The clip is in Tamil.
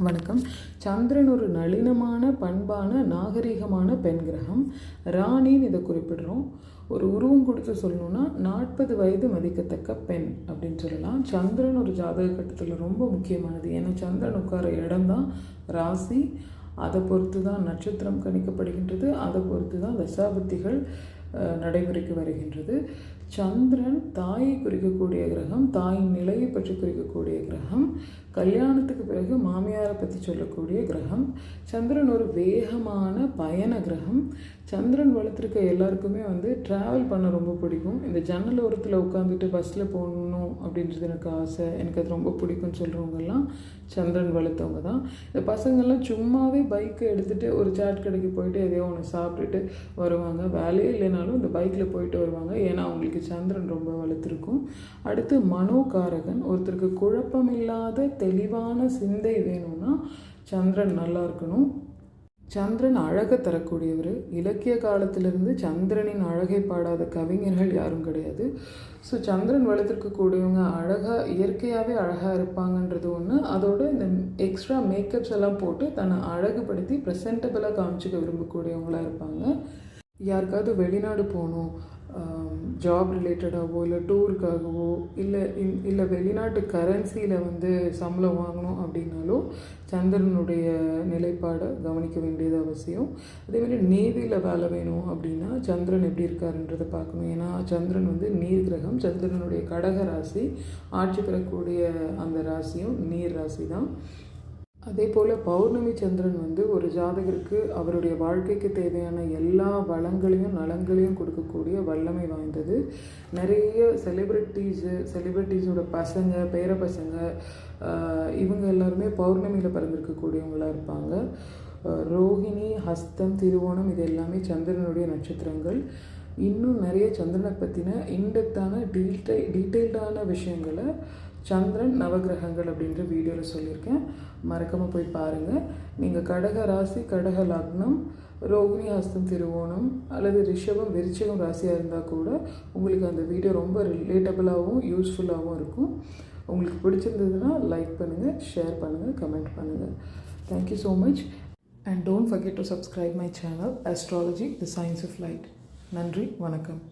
வணக்கம். சந்திரன் ஒரு நளினமான, பண்பான, நாகரிகமான பெண் கிரகம். ராணின்னு இதை குறிப்பிடுறோம். ஒரு உருவம் கொடுத்து சொல்லணுன்னா 40 வயது மதிக்கத்தக்க பெண் அப்படின்னு சொல்லலாம். சந்திரன் ஒரு ஜாதக கட்டத்தில் ரொம்ப முக்கியமானது. ஏன்னா சந்திரன் உட்கார இடம்தான் ராசி. அதை பொறுத்து தான் நட்சத்திரம் கணிக்கப்படுகின்றது. அதை பொறுத்து தான் தசாபுத்திகள் நடைமுறைக்கு வருகின்றது. சந்திரன் தாயை குறிக்கக்கூடிய கிரகம், தாயின் நிலையை பற்றி குறிக்கக்கூடிய கிரகம், கல்யாணத்துக்கு பிறகு மாமியாரை பற்றி சொல்லக்கூடிய கிரகம். சந்திரன் ஒரு வேகமான பயண கிரகம். சந்திரன் வளர்த்துருக்க எல்லாருக்குமே ட்ராவல் பண்ண ரொம்ப பிடிக்கும். இந்த ஜன்னல் ஓரத்தில் உட்காந்துட்டு பஸ்ஸில் போகணும் அப்படின்றது எனக்கு ஆசை, எனக்கு அது ரொம்ப பிடிக்கும்னு சொல்கிறவங்கெல்லாம் சந்திரன் வளர்த்தவங்க தான். இந்த பசங்கள்லாம் சும்மாவே பைக்கை எடுத்துகிட்டு ஒரு சாட் கடைக்கு போயிட்டு எதையோ ஒன்று சாப்பிட்டுட்டு வருவாங்க. வேலையே இல்லைனாலும் இந்த பைக்கில் போயிட்டு வருவாங்க. ஏன்னா அவங்களுக்கு சந்திரன் ரொம்ப வளர்த்துருக்கும். அடுத்து மனோகாரகன். ஒருத்தருக்கு குழப்பமில்லாத தெளிவான சிந்தை வேணும்னா சந்திரன் நல்லா இருக்கணும். சந்திரன் அழகை தரக்கூடியவர். இலக்கிய காலத்திலிருந்து சந்திரனின் அழகை பாடாத கவிஞர்கள் யாரும் கிடையாது. ஸோ சந்திரன் வளர்த்துருக்கக்கூடியவங்க அழகாக, இயற்கையாகவே அழகாக இருப்பாங்கன்றது ஒன்று. அதோடு இந்த எக்ஸ்ட்ரா மேக்கப்ஸ் எல்லாம் போட்டு தன்னை அழகுபடுத்தி ப்ரெசென்டபிளாக காமிச்சிக்க விரும்பக்கூடியவங்களாக இருப்பாங்க. யாருக்காவது வெளிநாடு போகணும், ஜாப் ரிலேட்டடாகவோ இல்லை டூருக்காகவோ இல்லை வெளிநாட்டு கரன்சியில் சம்பளம் வாங்கணும் அப்படின்னாலும் சந்திரனுடைய நிலைப்பாடை கவனிக்க வேண்டியது அவசியம். அதேமாதிரி நேவியில் வேலை வேணும் அப்படின்னா சந்திரன் எப்படி இருக்காருன்றதை பார்க்கணும். ஏன்னா சந்திரன் நீர் கிரகம். சந்திரனுடைய கடக ராசி, ஆட்சி பெறக்கூடிய அந்த ராசியும் நீர் ராசி தான். அதே போல் பௌர்ணமி சந்திரன் ஒரு ஜாதகருக்கு அவருடைய வாழ்க்கைக்கு தேவையான எல்லா வளங்களையும் நலங்களையும் கொடுக்கக்கூடிய வல்லமை வாய்ந்தது. நிறைய செலிப்ரிட்டிஸோட பசங்க, பேர பசங்க, இவங்க எல்லாருமே பௌர்ணமியில் பிறந்திருக்கக்கூடியவங்களாக இருப்பாங்க. ரோஹிணி, ஹஸ்தம், திருவோணம் இது எல்லாமே சந்திரனுடைய நட்சத்திரங்கள். இன்னும் நிறைய சந்திரனை பற்றின இன்டெப்த்தான டீட்டெயில்டான விஷயங்களை சந்திரன் நவகிரகங்கள் அப்படின்ற வீடியோவில் சொல்லியிருக்கேன். மறக்காமல் போய் பாருங்கள். நீங்கள் கடக ராசி, கடக லக்னம், ரோகிணி, ஹஸ்தம், திருவோணம் அல்லது ரிஷபம், விருச்சிகம் ராசியாக இருந்தால் கூட உங்களுக்கு அந்த வீடியோ ரொம்ப ரிலேட்டபிளாகவும் யூஸ்ஃபுல்லாகவும் இருக்கும். உங்களுக்கு பிடிச்சிருந்ததுன்னா லைக் பண்ணுங்கள், ஷேர் பண்ணுங்கள், கமெண்ட் பண்ணுங்கள். Thank you so much and don't forget to subscribe my channel Astrology, the Science of Light. நன்றி, வணக்கம்.